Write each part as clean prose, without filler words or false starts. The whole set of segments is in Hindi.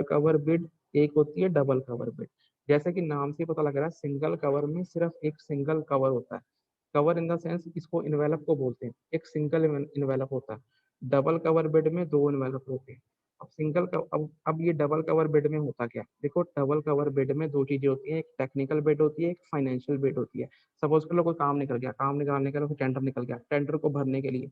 कवर बिड, एक होती है डबल कवर बिड। जैसे कि नाम से पता लग रहा है, सिंगल कवर में सिर्फ एक सिंगल कवर होता है। कवर इन द सेंस इसको इन्वेलप को बोलते हैं, एक सिंगल इन्वेलप होता है। डबल कवर बेड में दो इन्वेलप होते हैं। अब ये डबल कवर बेड में होता क्या है? देखो, डबल कवर बेड में दो चीजें होती हैं, एक टेक्निकल बेड होती है, एक फाइनेंशियल बेड होती है। सपोज कर लो कोई काम निकल गया, काम निकालने के लिए टेंडर निकल गया, टेंडर को भरने के लिए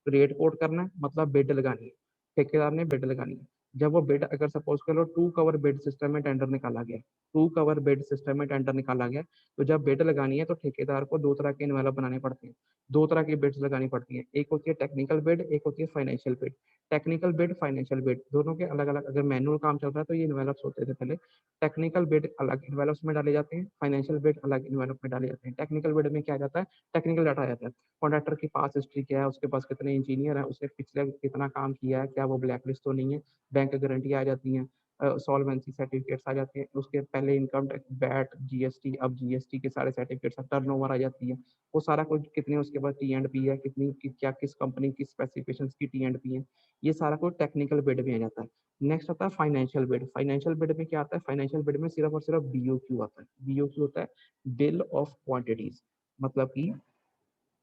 रेट कोट करना है, मतलब बिड लगानी है, ठेकेदार ने बिड लगानी है। जब वो बिड, अगर सपोज कर लो टू कवर बिड सिस्टम में टेंडर निकाला गया, टू कवर बिड सिस्टम में टेंडर निकाला गया, तो जब बिड लगानी है तो ठेकेदार को दो तरह के इन्वेलप बनाने पड़ते हैं, दो तरह की बिड्स लगानी पड़ती है। एक होती है टेक्निकल बिड, एक होती है financial bid. Technical bid, financial bid दोनों के अलग अलग, अगर मैनुअल काम चल रहा है तो ये इन्वेलप्स होते थे पहले। टेक्निकल बिड अलग इन्वेलप्स में डाले जाते हैं, फाइनेंशियल बिड अलग इन्वेलप में डाले जाते हैं। टेक्निकल बिड में क्या जाता है, टेक्निकल डाटा आ जाता है, कॉन्ट्रैक्टर की पास हिस्ट्री क्या है, उसके पास कितने इंजीनियर है, उसने पिछले कितना काम किया है, क्या वो ब्लैक लिस्ट तो नहीं है, बैंक गारंटी आ जाती है, सॉल्वेंसी सर्टिफिकेट्स आ जाते हैं, उसके पहले इनकम टैक्स, वैट, जीएसटी, अब जीएसटी के सारे सर्टिफिकेट्स, टर्नओवर आ जाती है, वो सारा कुछ कितने, उसके बाद टी एंड पी है कितनी क्या, किस कंपनी की स्पेसिफिकेशंस की टी एंड पी है, ये सारा कुछ टेक्निकल बिड में आ जाता है। नेक्स्ट आता है फाइनेंशियल बिड। फाइनेंशियल बिड में क्या आता है, फाइनेंशियल बिड में सिर्फ और सिर्फ बीओक्यू आता है। बीओक्यू होता है बिल ऑफ क्वांटिटीज, मतलब कि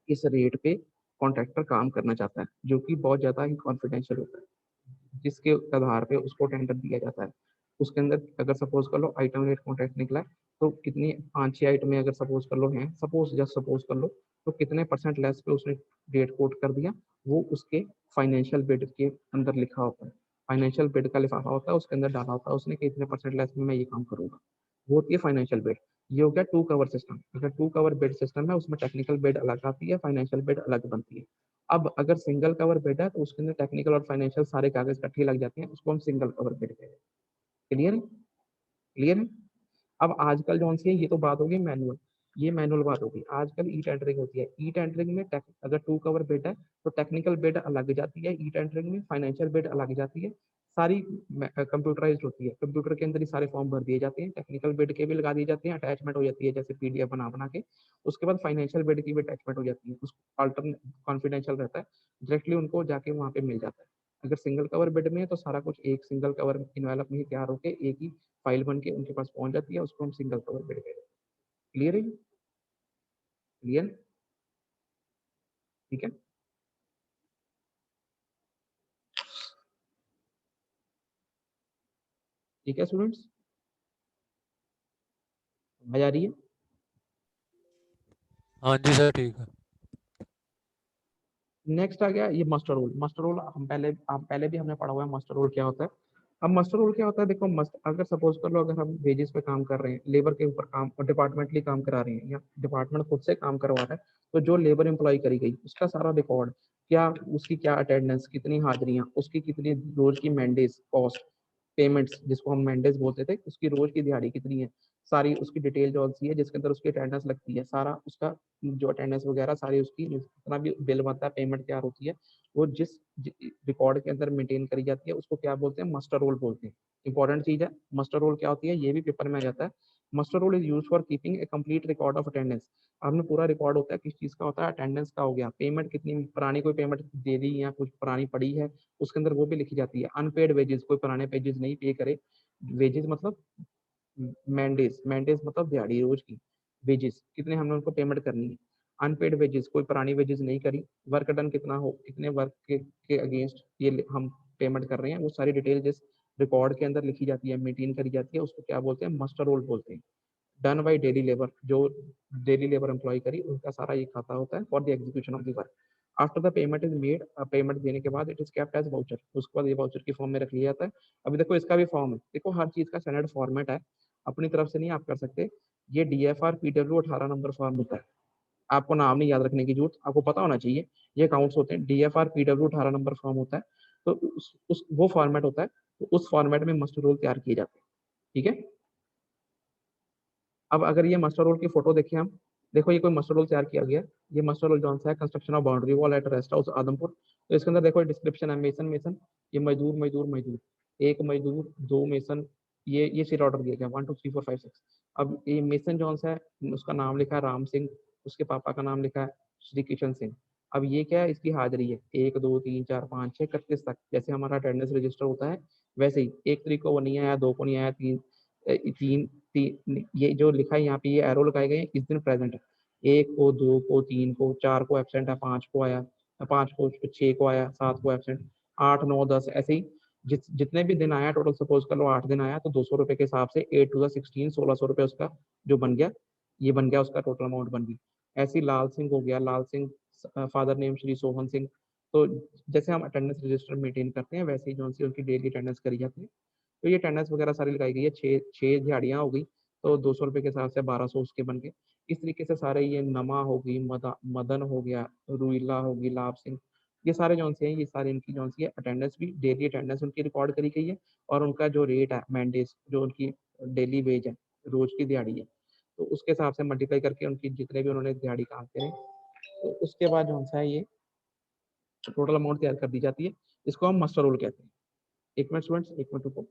इस रेट पे कॉन्ट्रैक्टर काम करना चाहता है, जो कि बहुत ज्यादा ही कॉन्फिडेंशियल होता है, जिसके आधार पे उसको टेंडर दिया जाता है। उसके अंदर अगर सपोज कर लो आइटम रेट कॉन्ट्रैक्ट निकला है, तो कितनी 5-6 आइटम अगर सपोज कर लो हैं, सपोज जस्ट सपोज कर लो, तो कितने परसेंट लेस पे उसने रेट कोट कर दिया, वो उसके फाइनेंशियल बिड के अंदर लिखा होता है। फाइनेंशियल बिड का लिफाफा होता है, उसके अंदर डाला होता है उसने कि इतने परसेंट लेस में मैं ये काम करूंगा, वो होती है फाइनेंशियल बिड। ये हो गया टू कवर सिस्टम। अगर टू कवर बेड सिस्टम है, उसमें टेक्निकल बेड अलग आती है, फाइनेंशियल बेड अलग बनती है। अब अगर सिंगल कवर बेड है तो उसके अंदर टेक्निकल और फाइनेंशियल सारे कागज इकट्ठे लग जाते हैं, उसको हम सिंगल कवर बेड कहते हैं। क्लियर है? क्लियर है? अब आजकल जो सी है, ये तो बात होगी मैनुअल, ये मैनुअल बात होगी। आजकल ई टेंडरिंग होती है, ई टेंडरिंग में अगर टू कवर बिड है तो टेक्निकल बिड अलग जाती है, ई टेंडरिंग में फाइनेंशियल बिड अलग जाती है। सारी कंप्यूटराइज्ड होती है, कंप्यूटर के अंदर ही सारे फॉर्म भर दिए जाते हैं, टेक्निकल बिड के भी लगा दिए जाते हैं, अटैचमेंट हो जाती है जैसे पीडीएफ बना बना के। उसके बाद फाइनेंशियल बिड की भी अटैचमेंट हो जाती है, उसको अल्टरनेट कॉन्फिडेंशियल रहता है, डायरेक्टली उनको जाके वहाँ पे मिल जाता है। अगर सिंगल कवर बिड में है तो सारा कुछ एक सिंगल कवर इन्वेलप में ही तैयार होकर एक ही फाइल बन के उनके पास पहुंच जाती है, उसको हम सिंगल कवर बिड कहते हैं। क्लियर है? क्लियर? ठीक है। ठीक है स्टूडेंट्स, समझ आ रही है? हाँ जी सर, ठीक है। नेक्स्ट आ गया ये मास्टर रोल। मास्टर रोल हम पहले भी हमने पढ़ा हुआ है मास्टर रोल क्या होता है। अब मास्टर रोल क्या होता है, देखो मस्त, अगर सपोज कर लो अगर हम वेजेस पे काम कर रहे हैं, लेबर के ऊपर काम और डिपार्टमेंटली काम करा रहे हैं, या डिपार्टमेंट खुद से काम करवा रहा है, तो जो लेबर एम्प्लॉय करी गई उसका सारा रिकॉर्ड, क्या उसकी क्या अटेंडेंस, कितनी हाजिरियां, उसकी कितनी रोज की मैंडेज कॉस्ट, पेमेंट्स जिसको हम मैंडेज बोलते थे, उसकी रोज की दिहाड़ी कितनी है, सारी उसकी डिटेल जो सी है जिसके अंदर उसकी अटेंडेंस लगती है, सारा उसका जो अटेंडेंस वगैरह सारी उसकी जितना भी बिल बनता है, पेमेंट तैयार होती है, वो जिस रिकॉर्ड के अंदर मेंटेन करी जाती है उसको क्या बोलते हैं, मास्टर रोल बोलते हैं। इंपॉर्टेंट चीज है, मास्टर रोल क्या होती है, ये भी पेपर में आ जाता है। Master roll is use for keeping a complete record of attendance. आपने पूरा रिकॉर्ड होता है किस चीज का होता है, अटेंडेंस का हो गया, पेमेंट कितनी पुरानी कोई पेमेंट दे दी या कुछ पुरानी पड़ी है, उसके अंदर वो भी लिखी जाती है। अनपेड वेजेस, कोई पुराने पेजेस नहीं पे करे, वेजेस मतलब मैंडेज, मैंडेज मतलब दिहाड़ी रोज की, वेजेस कितने हमने उनको पेमेंट करनी है। अनपेड वेजेस, कोई पुरानी वेजेस नहीं करी, वर्क डन कितना हो, कितने वर्क के अगेंस्ट ये हम पेमेंट कर रहे हैं, वो सारी डिटेल जिस रिकॉर्ड के अंदर लिखी जाती है, मेंटेन करी जाती है, उसको क्या बोलते हैं, मास्टर रोल बोलते हैं। डन बाई डेली लेबर, जो डेली लेबर एम्प्लॉय करी उनका सारा ये खाता होता है for the execution of the work. After the payment is made, payment देने के बाद it is kept as voucher, उसके बाद ये वाउचर की फॉर्म में रख लिया जाता है। अभी देखो इसका भी फॉर्म है, देखो हर चीज का स्टैंडर्ड फॉर्मेट है, अपनी तरफ से नहीं आप कर सकते। ये DFR PW 18 नंबर फॉर्म होता है, आपको नाम नहीं याद रखने की जरूरत, आपको पता होना चाहिए ये अकाउंट्स होते हैं। DFR PW 18 नंबर फॉर्म होता है, तो वो फॉर्मेट होता है, तो उस फॉर्मेट में मास्टर रोल तैयार किए जाते हैं। ठीक है। अब अगर ये मास्टर रोल की फोटो देखें हम, देखो ये कोई मास्टर रोल तैयार किया गया, ये मास्टर रोल जौन सा है, construction of boundary wall at rest house Adampur, तो इसके अंदर देखो डिस्क्रिप्शन है, मेसन मेसन, ये मजदूर मजदूर मजदूर, एक मजदूर, दो मेसन, ये सीट ऑर्डर दिया गया 1 2 3 4 5 6। अब ये मेसन जौन सा है उसका नाम लिखा है राम सिंह, उसके पापा का नाम लिखा है श्री किशन सिंह। अब ये क्या है, इसकी हाजिरी है 1 2 3 4 5 6 31 तक, जैसे हमारा अटेंडेंस रजिस्टर होता है, वैसे ही 1 तारीख को वो नहीं आया, 2 को नहीं आया, 3 ये जो लिखा है यहाँ पे, ये एरो लगाए गए हैं, इस दिन प्रेजेंट है। 1 को, 2 को, 3 को, 4 को एब्सेंट है, 5 को आया, 5 को, 6 को आया, 7 को एब्सेंट, 8, 9, 10 ऐसे ही जितने भी दिन आया, टोटल सपोज कर लो 8 दिन आया, तो 200 रुपए के हिसाब से 8 टू 16, 1600 रुपए उसका जो बन गया, ये बन गया उसका टोटल अमाउंट बन गई। ऐसे ही लाल सिंह हो गया, लाल सिंह फादर नेम श्री सोहन सिंह। तो जैसे हम अटेंडेंस रजिस्टर मेंटेन करते हैं, वैसे ही जो सी उनकी डेली अटेंडेंस करी जाती है। तो ये अटेंडेंस वगैरह सारी लगाई गई है, छः छः दिहाड़ियाँ हो गई, तो 200 रुपये के हिसाब से 1200 उसके बन गए। इस तरीके से सारे ये नमा हो गई, मदन हो गया, रुईला होगी, लाभ सिंह, ये सारे जो से हैं, ये सारे इनकी जो सी है अटेंडेंस भी, डेली अटेंडेंस उनकी रिकॉर्ड करी गई है। और उनका जो रेट है मैंडेज, जो उनकी डेली वेज है, रोज की दिहाड़ी है, तो उसके हिसाब से मल्टीप्लाई करके उनकी जितने भी उन्होंने दिहाड़ी काम करे, तो उसके बाद जो सा है ये टोटल अमाउंट तैयार कर दी जाती है। इसको हम मास्टर रोल कहते हैं। 1 मिनट स्टूडेंट्स, 1 मिनट रुको।